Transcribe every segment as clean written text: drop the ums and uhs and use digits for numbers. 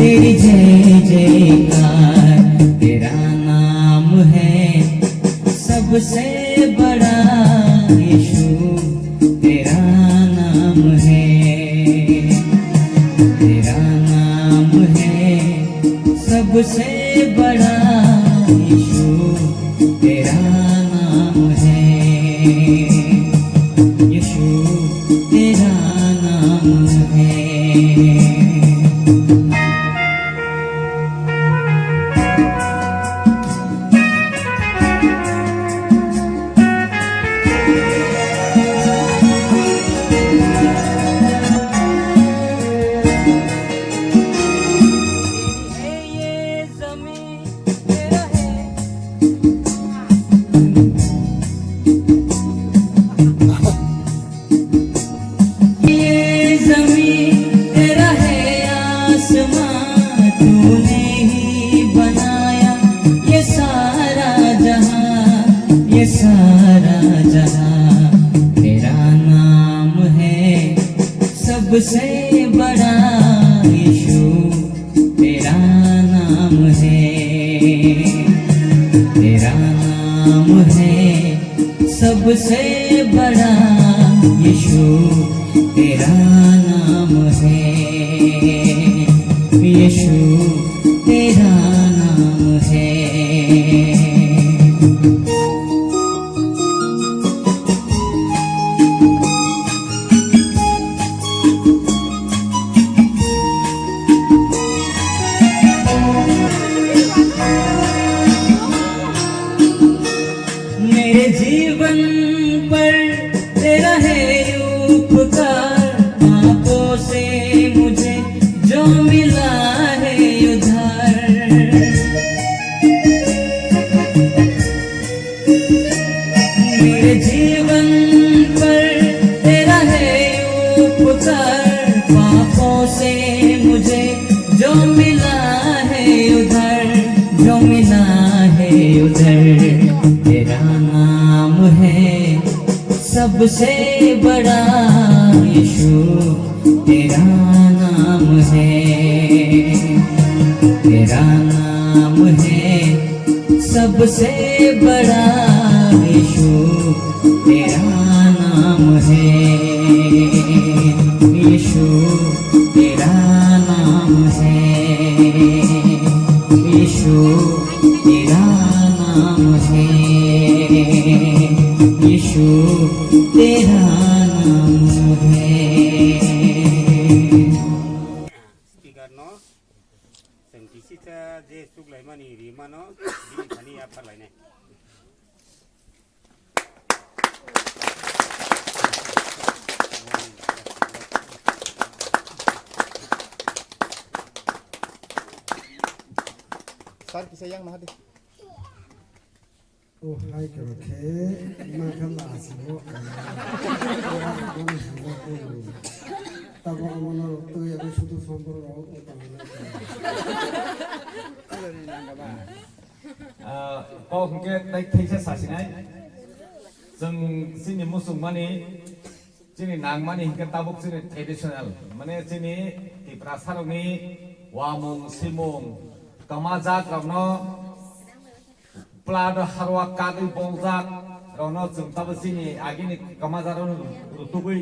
तेरी जय जयकार, तेरा नाम है सबसे बड़ा यीशु, तेरा नाम है, तेरा नाम है सबसे बड़ा यीशु, तेरा नाम है यीशु, तेरा नाम है। ये सारा जहां तेरा नाम है सबसे बड़ा यीशु, तेरा नाम है, तेरा नाम है सबसे बड़ा यीशु, तेरा नाम है यीशु, तेरा नाम है। मेरे जीवन पर तेरा है उपकार, पापों से मुझे जो मिला है उधार। मेरे जीवन पर तेरा है उपकार, पापों से मुझे जो मिला है उधर, जो मिला है उधर। तेरा नाम है सबसे बड़ा यीशु, तेरा नाम है, तेरा नाम है सबसे बड़ा यीशु, तेरा नाम है यीशु, तेरा नाम है यीशु, तेरा नाम है यीशु, तेरा नाम है। Speaker no, sengkisi ta je suklai mani rima no, di thani apa lai ne. Sar kisah yang mahal deh. Oh, hai kerja, makan nasi lo. Tapi mana tu yang sudah sambal lo, Kau mungkin naik teacher sasinai, jeng sini musuh mani, sini nang mani hingga tabuk sini tradisional, mana sini di prasarong ni wamung simung, kamajak ramno, pelada harwa kaki bongjak, ramno jeng tabu sini agini kamajaron rutubui,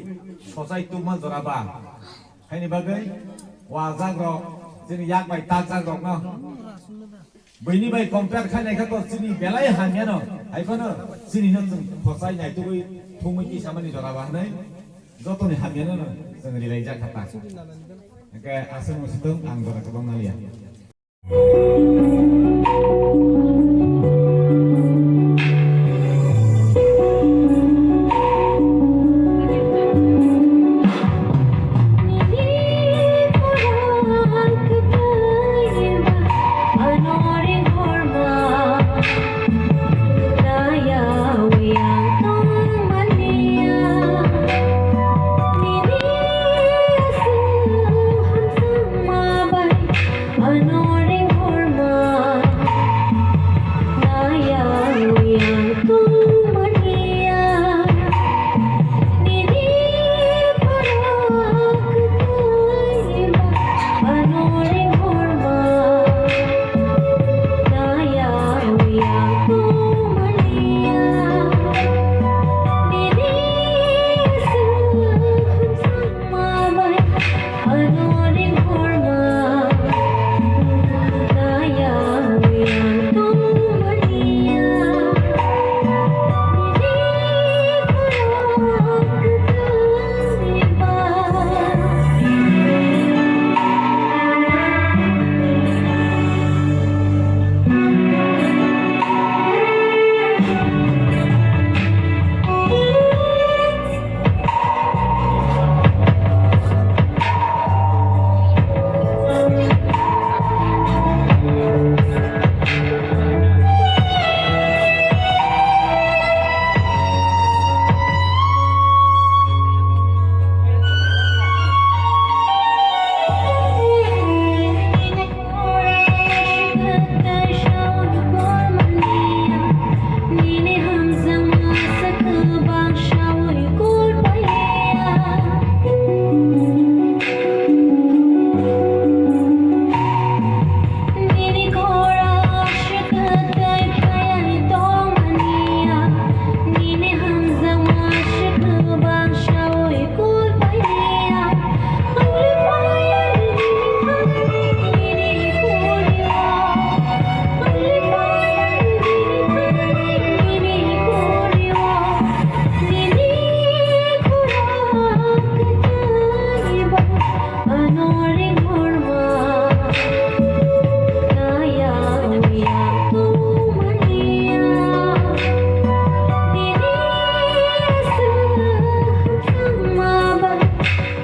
sosai tuman zoraba, ini bagai wajak ro, sini yak baik tajak ro no. Begini baik compare kan mereka tu sini belai hanya no, apa no sini no sosai naik tu thumui ki sama ni jorabah naik, jotoni hamyano जों rely जाखाता okay आसो मुसिदों आं जरा गोबां नालिया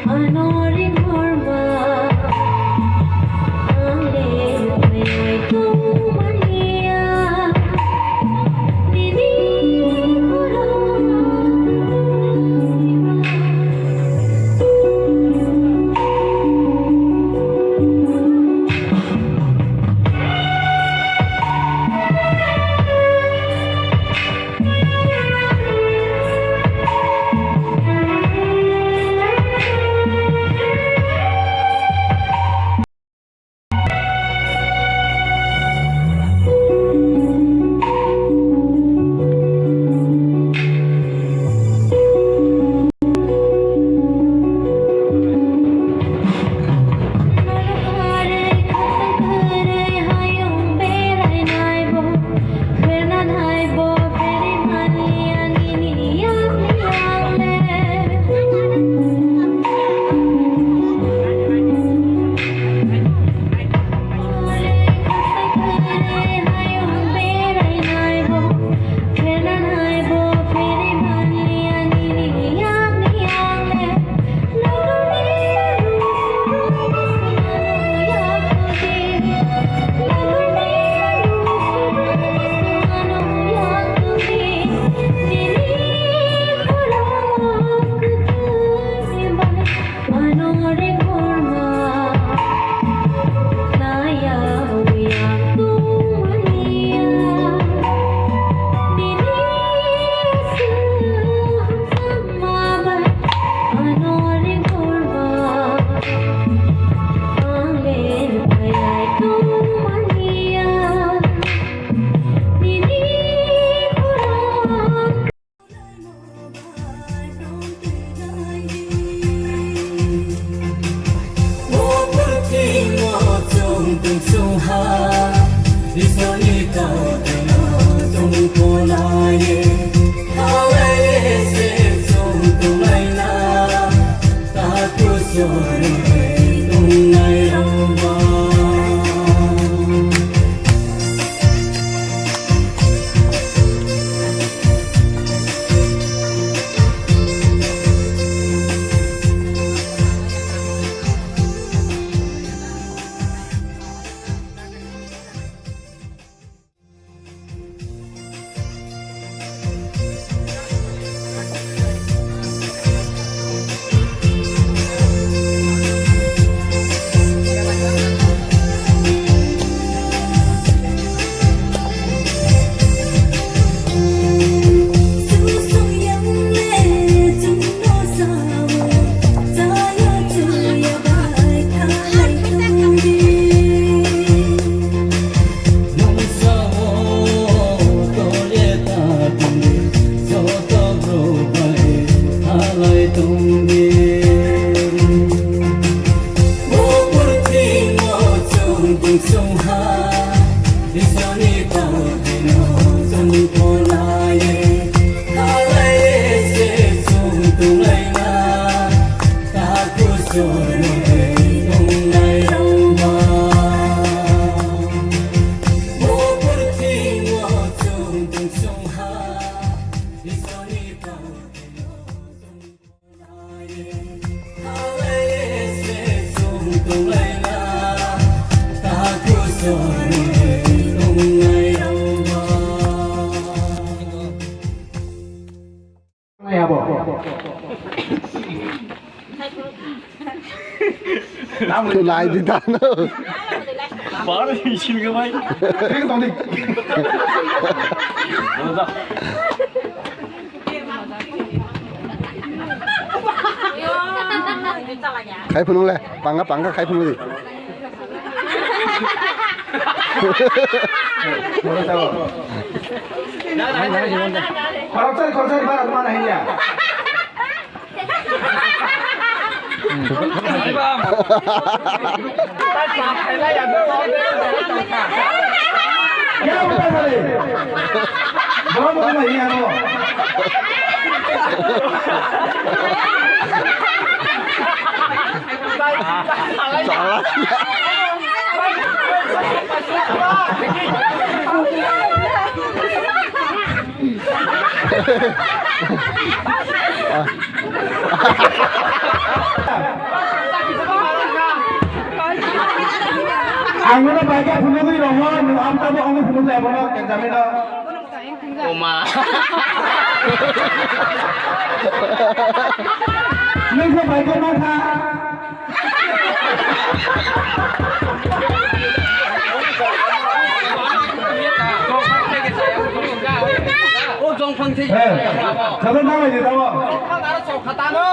Hãy subscribe cho kênh Ghiền Mì Gõ để không bỏ lỡ rồi tung ngày đâu vào. Từ lại thì ta nữa. Bỏ nó đi xin cái mấy. Cái tông đi. Khai phun lên, bằng khai phun gì? 걸어서 봐 얼마나 했냐? Ang mana baca punya tu orang, am tahu orang punya level orang jamin dah. Oma. Ni kau baca mana? Oh, jong phang thi. Kalau nama dia tahu. Kalau ada sok kata no.